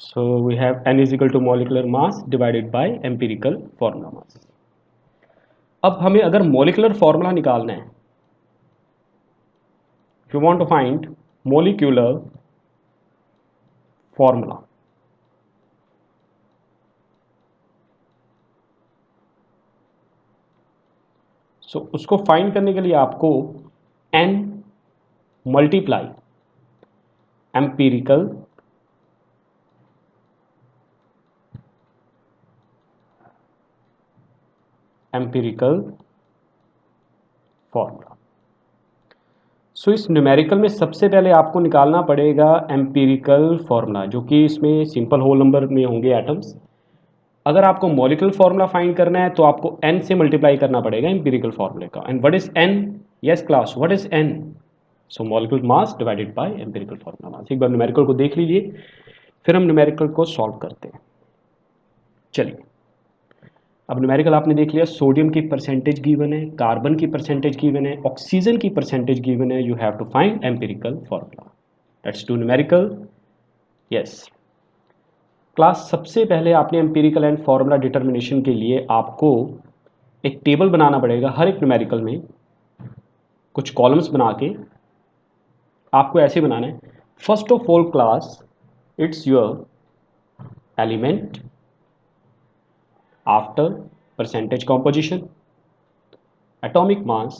So we have n is equal to molecular mass divided by empirical formula mass. अब हमें अगर molecular formula निकालना है, if you want to find molecular formula, so उसको find करने के लिए आपको n मल्टीप्लाई एम्पिरिकल फॉर्मूला। सो इस न्यूमेरिकल में सबसे पहले आपको निकालना पड़ेगा एम्पिरिकल फॉर्मूला, जो कि इसमें सिंपल होल नंबर में होंगे एटम्स। अगर आपको मॉलिक्यूलर फॉर्मूला फाइंड करना है तो आपको n से मल्टीप्लाई करना पड़ेगा एम्पिरिकल फॉर्मूले का। And what is n? Yes class, what is n? So molecular mass divided by empirical formula mass. एक बार न्यूमेरिकल को देख लीजिए, फिर हम न्यूमेरिकल को सॉल्व करते हैं। चलिए, अब न्यूमेरिकल आपने देख लिया, सोडियम की परसेंटेज गिवन है, कार्बन की परसेंटेज गिवन है, ऑक्सीजन की परसेंटेज गिवन है। You have to find empirical formula. Let's do numerical. Yes class, सबसे पहले आपने एम्पिरिकल एंड फॉर्मूला डिटर्मिनेशन के लिए आपको एक टेबल बनाना पड़ेगा। हर एक न्यूमेरिकल में कुछ कॉलम्स बना के आपको ऐसे बनाना है। First of all class, it's your element, after percentage composition, atomic mass,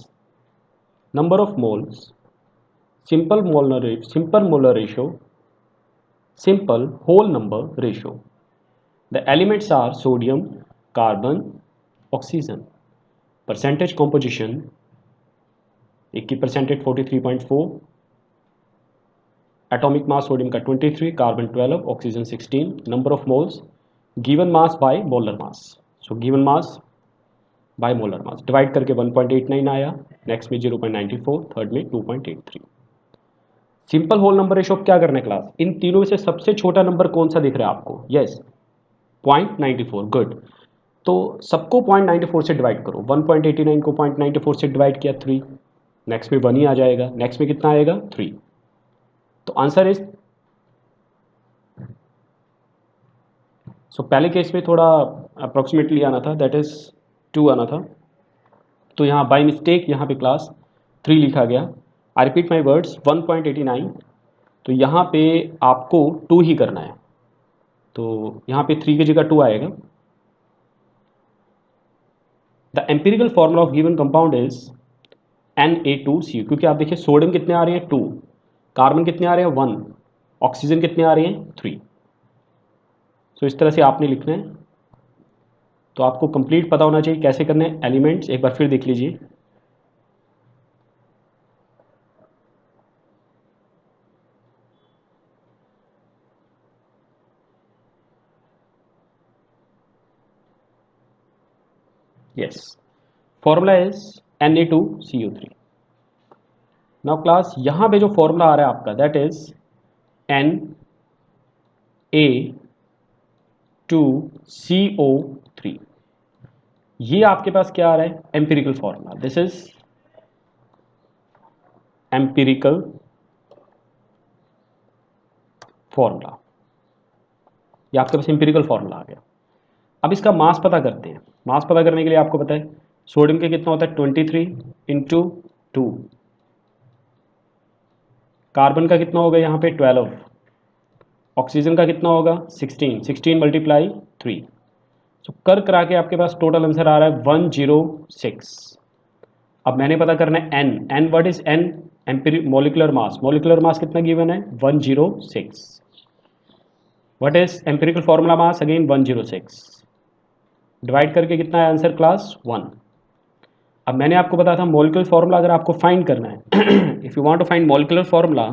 number of moles, simple molar ratio, simple whole number ratio. The elements are sodium, carbon, oxygen. Percentage composition, एक की percentage 43.4, atomic mass sodium का 23, carbon 12, oxygen 16, number of moles, given mass by molar mass. So given mass by molar mass divide करके 1.89 आया, next में 0.94, third में 2.83। Simple whole number ratio क्या करना है क्लास? इन तीनों में से सबसे छोटा नंबर कौन सा दिख रहा है आपको? यस, 0.94। गुड, तो सबको 0.94 से डिवाइड करो। 1.89 को 0.94 से डिवाइड किया 3, नेक्स्ट में 1 ही आ जाएगा, नेक्स्ट में कितना आएगा? 3। तो आंसर इज, सो पहले केस में थोड़ा अप्रोक्सीमेटली आना था, दैट इज 2 आना था, तो यहाँ बाय मिस्टेक यहाँ पे क्लास 3 लिखा गया। आई रिपीट माई वर्ड्स, 1.89, तो यहाँ पे आपको 2 ही करना है, तो यहाँ पे 3 की जगह 2 आएगा। The empirical formula of given compound is Na2Cu, क्योंकि आप देखिए सोडियम कितने आ रहे हैं? 2, कार्बन कितने आ रहे हैं? 1, ऑक्सीजन कितने आ रहे हैं? 3। तो इस तरह से आपने लिखना है। तो आपको कंप्लीट पता होना चाहिए कैसे करने हैं एलिमेंट्स। एक बार फिर देख लीजिए, yes, formula is Na2Cu3। Now class, यहाँ पे जो फॉर्मूला आ रहा है आपका, दैट इज Na2CO3। ये आपके पास क्या आ रहा है? Empirical formula. This is empirical formula, ये आपके पास एम्पिरिकल फॉर्मूला आ गया। अब इसका मास पता करते हैं। मास पता करने के लिए आपको पता है सोडियम के कितना होता है? 23 इंटू 2, कार्बन का कितना होगा यहाँ पे? 12, ऑक्सीजन का कितना होगा? 16, 16 मल्टीप्लाई 3। तो कर करा के आपके पास टोटल आंसर आ रहा है 106। अब मैंने पता करना है n। n what is n? Molecular mass. Molecular mass कितना गिवन है? 106। What is empirical formula mass? Again 106, divide करके कितना है आंसर क्लास? 1। अब मैंने आपको बताया था मॉलिक्यूलर फार्मूला अगर आपको फाइंड करना है if you want to find molecular formula,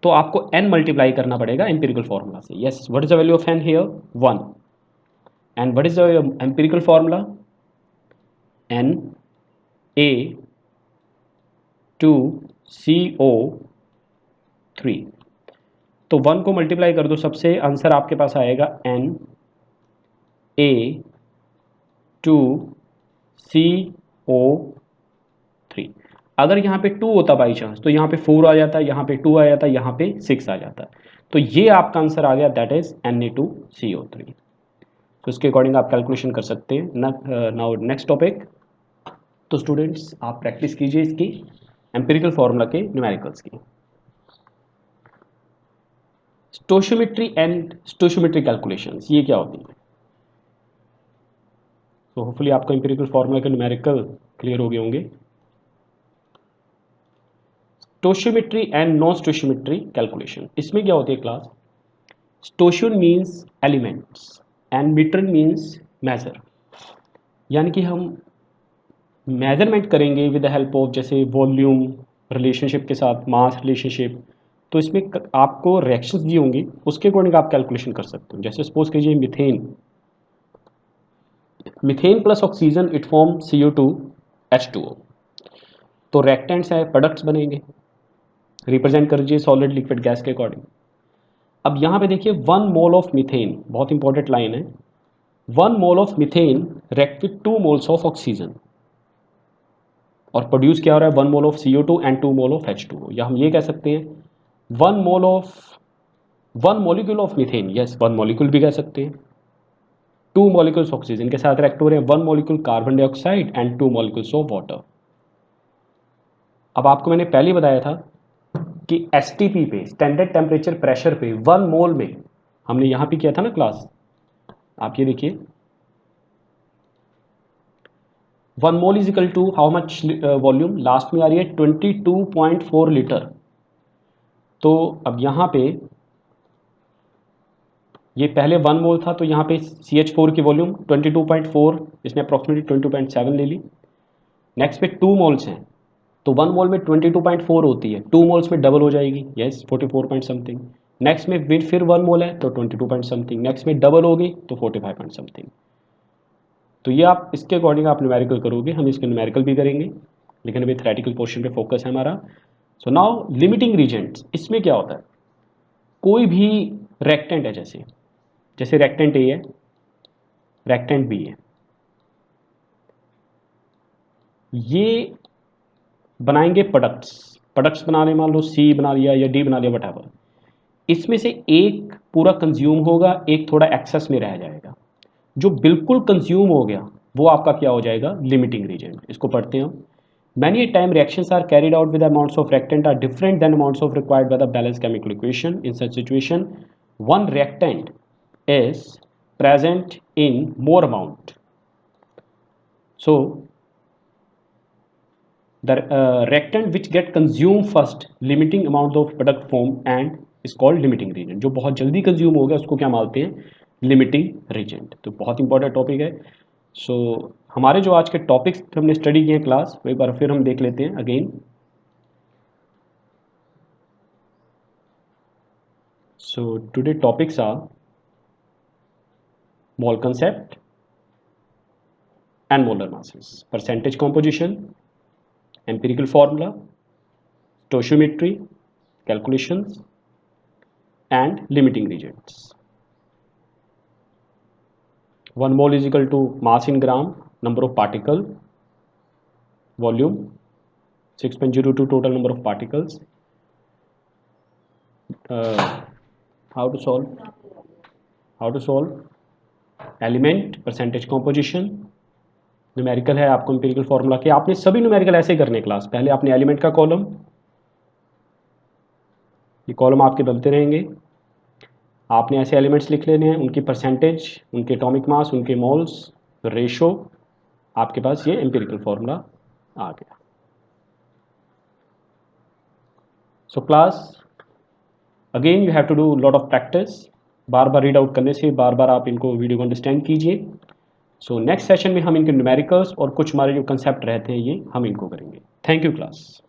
तो आपको n मल्टीप्लाई करना पड़ेगा एम्पिरिकल फार्मूला से। Yes, what is the value of n here? 1। And what is the empirical formula? Na2CO3। तो 1 को मल्टीप्लाई कर दो सबसे, आंसर आपके पास आएगा Na2CO3। अगर यहाँ पे 2 होता बाई चांस, तो यहाँ पे 4 आ जाता, यहाँ पे 2 आ जाता, यहाँ पे 6 आ जाता। तो ये आपका आंसर आ गया, दैट इज Na2CO3। तो इसके अकॉर्डिंग आप कैलकुलेशन कर सकते हैं। Now next topic. तो स्टूडेंट्स आप प्रैक्टिस कीजिए इसकी एम्पिरिकल फॉर्मूला के न्यूमेरिकल्स की। स्टोशियोमेट्री एंड स्टोशियोमेट्री कैलकुलेशंस ये क्या होती है? तो होपफुली आपको एम्पिरिकल फॉर्मूला के न्यूमेरिकल क्लियर हो गए होंगे। Stoichiometry and non stoichiometry calculation, इसमें क्या होती है class? Stoichion means elements and metre means measure, यानी कि हम मेजरमेंट करेंगे विद द हेल्प ऑफ जैसे वॉल्यूम रिलेशनशिप के साथ मास रिलेशनशिप। तो इसमें आपको रिएक्शंस दी होंगी, उसके अकॉर्डिंग आप कैलकुलेशन कर सकते हो। जैसे सपोज कीजिए methane plus oxygen it form CO2H2O। तो रिएक्टेंट्स है, प्रोडक्ट्स बनेंगे, रिप्रेजेंट कर दीजिए सॉलिड लिक्विड गैस के अकॉर्डिंग। अब यहाँ पे देखिए 1 मोल ऑफ मीथेन, बहुत इंपॉर्टेंट लाइन है, 1 mole of methane react with 2 moles of oxygen, और प्रोड्यूस क्या हो रहा है? 1 mole of CO2 and 2 mole of H2O। या हम ये कह सकते हैं 1 molecule of methane, yes 1 molecule भी कह सकते हैं, 2 मॉलिक्यूल्स ऑक्सीजन के साथ रिएक्ट हो रहे हैं, 1 molecule carbon dioxide and 2 molecules of water. अब आपको मैंने पहले बताया था कि STP पे, स्टैंडर्ड टेम्परेचर प्रेशर पे 1 मोल में, हमने यहाँ पे किया था ना क्लास, आप ये देखिए 1 mole is equal to how much volume, last में आ रही है 22.4 लीटर। तो अब यहाँ पे ये पहले 1 मोल था, तो यहाँ पे CH4 की वॉल्यूम 22.4, इसने अप्रॉक्सीमेटली 22.7 ले ली। नेक्स्ट पे 2 मोल्स हैं, तो 1 मोल में 22.4 होती है, 2 मोल्स में डबल हो जाएगी, यस 44 पॉइंट समथिंग। नेक्स्ट में फिर 1 मोल है तो 22 पॉइंट समथिंग, नेक्स्ट में डबल होगी तो 45 पॉइंट समथिंग। तो ये आप इसके अकॉर्डिंग आप न्यूमेरिकल करोगे, हम इसके न्यूमेरिकल भी करेंगे, लेकिन अभी थ्योरेटिकल पोर्शन पे फोकस है हमारा। सो नाउ लिमिटिंग रीजेंट्स, इसमें क्या होता है? कोई भी रेक्टेंट है, जैसे रेक्टेंट ए है, रेक्टेंट बी है, ये बनाएंगे प्रोडक्ट्स बना रहे, मान लो C बना लिया या D बना लिया, वटएवर। इसमें से एक पूरा कंज्यूम होगा, एक थोड़ा एक्सेस में रह जाएगा। जो बिल्कुल कंज्यूम हो गया वो आपका क्या हो जाएगा? Limiting reagent. इसको पढ़ते हैं हम। Many a time reactions are carried out with amounts of reactant are different than amounts of required by the balanced chemical equation. In such situation, one reactant is present in more amount. So, the reactant which get consumed first, limiting amount of product form and is called limiting reagent. जो बहुत जल्दी consume हो गया उसको क्या मानते हैं? Limiting reagent. तो बहुत इंपॉर्टेंट टॉपिक है। सो हमारे जो आज के टॉपिक्स हमने स्टडी किए हैं क्लास, वो एक बार फिर हम देख लेते हैं again. So today topics are mole concept and molar masses, percentage composition, empirical formula, stoichiometry, calculations and limiting reagents. 1 mole is equal to mass in gram, number of particle, volume 6.02 total number of particles. How to solve? Element, percentage composition, numerical है आपको empirical formula के। आपने सभी numerical ऐसे करने class. पहले आपने element का कॉलम, ये कॉलम आपके बनते रहेंगे, आपने ऐसे एलिमेंट्स लिख लेने हैं, उनकी परसेंटेज, उनके एटॉमिक मास, उनके मोल्स, रेशो, आपके पास ये एम्पिरिकल फॉर्मूला आ गया। So class again you have to do lot of practice. बार बार रीड आउट करने से बार बार आप इनको वीडियो को अंडरस्टैंड कीजिए। सो नेक्स्ट सेशन में हम इनके न्यूमेरिकल्स और कुछ हमारे जो कंसेप्ट रहते हैं ये हम इनको करेंगे। Thank you class.